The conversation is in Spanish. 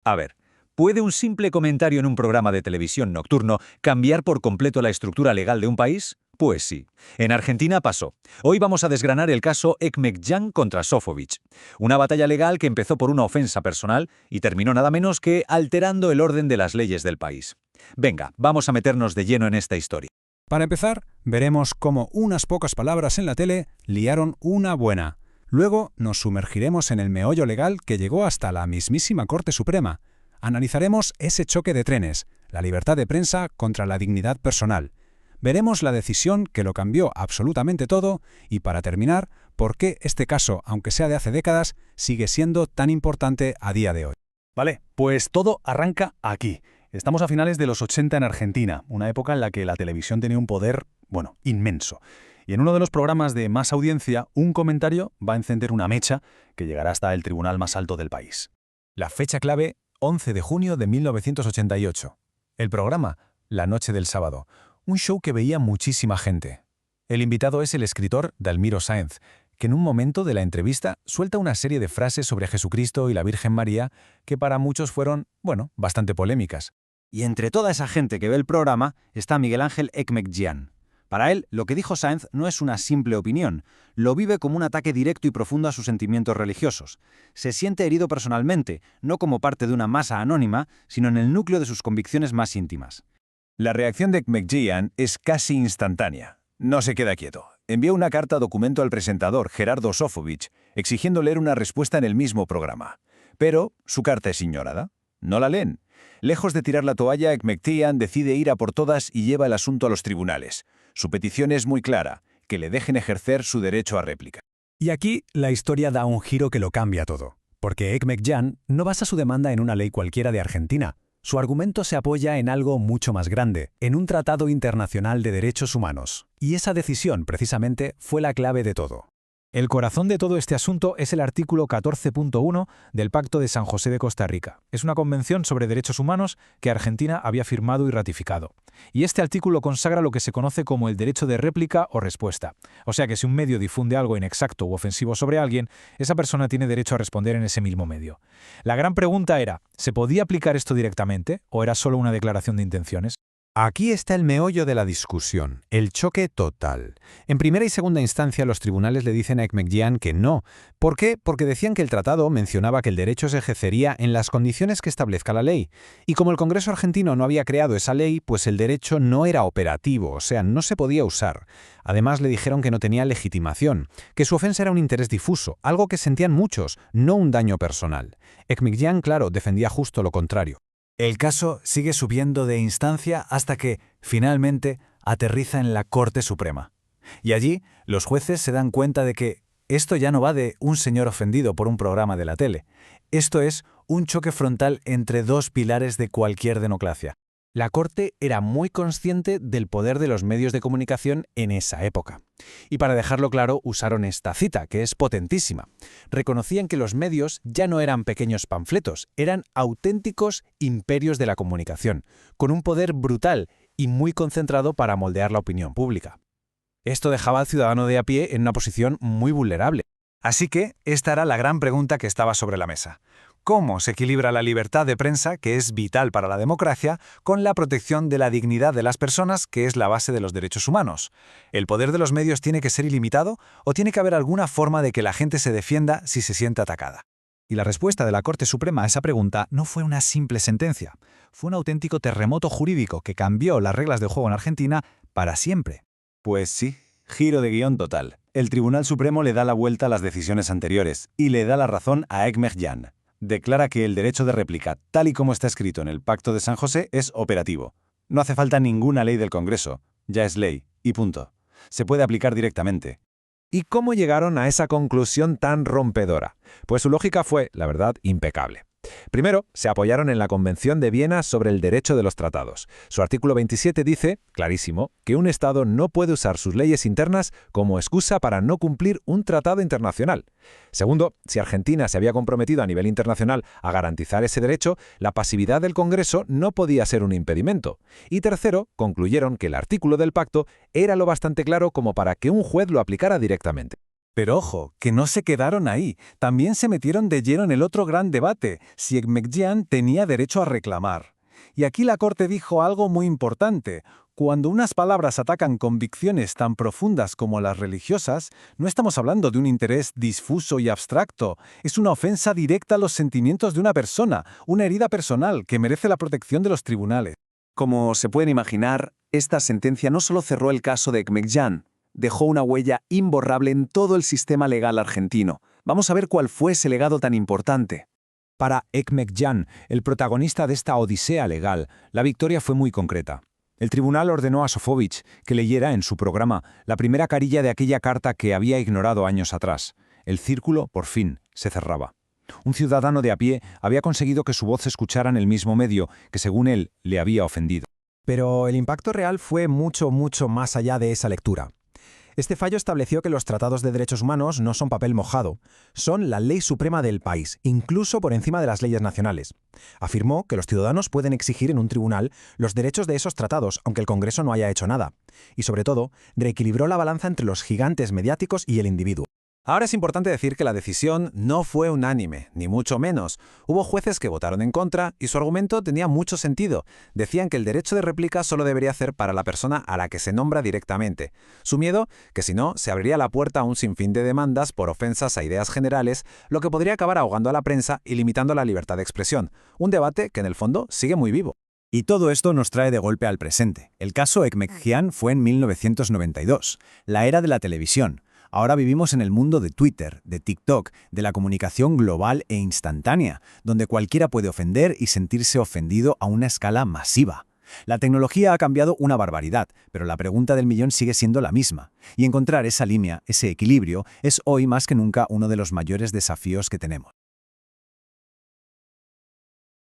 A ver, ¿puede un simple comentario en un programa de televisión nocturno cambiar por completo la estructura legal de un país? Pues sí. En Argentina pasó. Hoy vamos a desgranar el caso Ekmekcan contra Sofovich. Una batalla legal que empezó por una ofensa personal y terminó nada menos que alterando el orden de las leyes del país. Venga, vamos a meternos de lleno en esta historia. Para empezar, veremos cómo unas pocas palabras en la tele liaron una buena. Luego nos sumergiremos en el meollo legal que llegó hasta la mismísima Corte Suprema. Analizaremos ese choque de trenes, la libertad de prensa contra la dignidad personal. Veremos la decisión que lo cambió absolutamente todo y, para terminar, por qué este caso, aunque sea de hace décadas, sigue siendo tan importante a día de hoy. Vale, pues todo arranca aquí. Estamos a finales de los 80 en Argentina, una época en la que la televisión tenía un poder, inmenso. Y en uno de los programas de más audiencia, un comentario va a encender una mecha que llegará hasta el tribunal más alto del país. La fecha clave, 11 de junio de 1988. El programa, La Noche del Sábado, un show que veía muchísima gente. El invitado es el escritor Dalmiro Sáenz, que en un momento de la entrevista suelta una serie de frases sobre Jesucristo y la Virgen María que para muchos fueron, bastante polémicas. Y entre toda esa gente que ve el programa está Miguel Ángel Ekmekcan. Para él, lo que dijo Sáenz no es una simple opinión, lo vive como un ataque directo y profundo a sus sentimientos religiosos. Se siente herido personalmente, no como parte de una masa anónima, sino en el núcleo de sus convicciones más íntimas. La reacción de Ekmekcan es casi instantánea. No se queda quieto. Envía una carta documento al presentador Gerardo Sofovich, exigiendo leer una respuesta en el mismo programa. Pero su carta es ignorada. No la leen. Lejos de tirar la toalla, Ekmekcan decide ir a por todas y lleva el asunto a los tribunales. Su petición es muy clara, que le dejen ejercer su derecho a réplica. Y aquí la historia da un giro que lo cambia todo, porque Ekmekcan no basa su demanda en una ley cualquiera de Argentina. Su argumento se apoya en algo mucho más grande, en un tratado internacional de derechos humanos. Y esa decisión, precisamente, fue la clave de todo. El corazón de todo este asunto es el artículo 14.1 del Pacto de San José de Costa Rica. Es una convención sobre derechos humanos que Argentina había firmado y ratificado. Y este artículo consagra lo que se conoce como el derecho de réplica o respuesta. O sea que si un medio difunde algo inexacto u ofensivo sobre alguien, esa persona tiene derecho a responder en ese mismo medio. La gran pregunta era, ¿se podía aplicar esto directamente o era solo una declaración de intenciones? Aquí está el meollo de la discusión, el choque total. En primera y segunda instancia, los tribunales le dicen a Ekmekcan que no. ¿Por qué? Porque decían que el tratado mencionaba que el derecho se ejercería en las condiciones que establezca la ley. Y como el Congreso argentino no había creado esa ley, pues el derecho no era operativo, o sea, no se podía usar. Además, le dijeron que no tenía legitimación, que su ofensa era un interés difuso, algo que sentían muchos, no un daño personal. Ekmekcan, claro, defendía justo lo contrario. El caso sigue subiendo de instancia hasta que, finalmente, aterriza en la Corte Suprema. Y allí, los jueces se dan cuenta de que esto ya no va de un señor ofendido por un programa de la tele. Esto es un choque frontal entre dos pilares de cualquier democracia. La Corte era muy consciente del poder de los medios de comunicación en esa época. Y para dejarlo claro, usaron esta cita, que es potentísima. Reconocían que los medios ya no eran pequeños panfletos, eran auténticos imperios de la comunicación, con un poder brutal y muy concentrado para moldear la opinión pública. Esto dejaba al ciudadano de a pie en una posición muy vulnerable. Así que esta era la gran pregunta que estaba sobre la mesa. ¿Cómo se equilibra la libertad de prensa, que es vital para la democracia, con la protección de la dignidad de las personas, que es la base de los derechos humanos? ¿El poder de los medios tiene que ser ilimitado o tiene que haber alguna forma de que la gente se defienda si se siente atacada? Y la respuesta de la Corte Suprema a esa pregunta no fue una simple sentencia. Fue un auténtico terremoto jurídico que cambió las reglas de juego en Argentina para siempre. Pues sí, giro de guión total. El Tribunal Supremo le da la vuelta a las decisiones anteriores y le da la razón a Ekmekcan. Declara que el derecho de réplica, tal y como está escrito en el Pacto de San José, es operativo. No hace falta ninguna ley del Congreso. Ya es ley, y punto. Se puede aplicar directamente. ¿Y cómo llegaron a esa conclusión tan rompedora? Pues su lógica fue, la verdad, impecable. Primero, se apoyaron en la Convención de Viena sobre el derecho de los tratados. Su artículo 27 dice, clarísimo, que un Estado no puede usar sus leyes internas como excusa para no cumplir un tratado internacional. Segundo, si Argentina se había comprometido a nivel internacional a garantizar ese derecho, la pasividad del Congreso no podía ser un impedimento. Y tercero, concluyeron que el artículo del pacto era lo bastante claro como para que un juez lo aplicara directamente. Pero ojo, que no se quedaron ahí. También se metieron de lleno en el otro gran debate, si Ekmekgian tenía derecho a reclamar. Y aquí la Corte dijo algo muy importante. Cuando unas palabras atacan convicciones tan profundas como las religiosas, no estamos hablando de un interés difuso y abstracto. Es una ofensa directa a los sentimientos de una persona, una herida personal que merece la protección de los tribunales. Como se pueden imaginar, esta sentencia no solo cerró el caso de Ekmekgian, dejó una huella imborrable en todo el sistema legal argentino. Vamos a ver cuál fue ese legado tan importante. Para Ekmekgian, el protagonista de esta odisea legal, la victoria fue muy concreta. El tribunal ordenó a Sofovich que leyera en su programa la primera carilla de aquella carta que había ignorado años atrás. El círculo, por fin, se cerraba. Un ciudadano de a pie había conseguido que su voz se escuchara en el mismo medio que, según él, le había ofendido. Pero el impacto real fue mucho más allá de esa lectura. Este fallo estableció que los tratados de derechos humanos no son papel mojado, son la ley suprema del país, incluso por encima de las leyes nacionales. Afirmó que los ciudadanos pueden exigir en un tribunal los derechos de esos tratados, aunque el Congreso no haya hecho nada. Y sobre todo, reequilibró la balanza entre los gigantes mediáticos y el individuo. Ahora es importante decir que la decisión no fue unánime, ni mucho menos. Hubo jueces que votaron en contra y su argumento tenía mucho sentido. Decían que el derecho de réplica solo debería ser para la persona a la que se nombra directamente. Su miedo, que si no, se abriría la puerta a un sinfín de demandas por ofensas a ideas generales, lo que podría acabar ahogando a la prensa y limitando la libertad de expresión. Un debate que en el fondo sigue muy vivo. Y todo esto nos trae de golpe al presente. El caso Ekmekgian fue en 1992, la era de la televisión. Ahora vivimos en el mundo de Twitter, de TikTok, de la comunicación global e instantánea, donde cualquiera puede ofender y sentirse ofendido a una escala masiva. La tecnología ha cambiado una barbaridad, pero la pregunta del millón sigue siendo la misma. Y encontrar esa línea, ese equilibrio, es hoy más que nunca uno de los mayores desafíos que tenemos.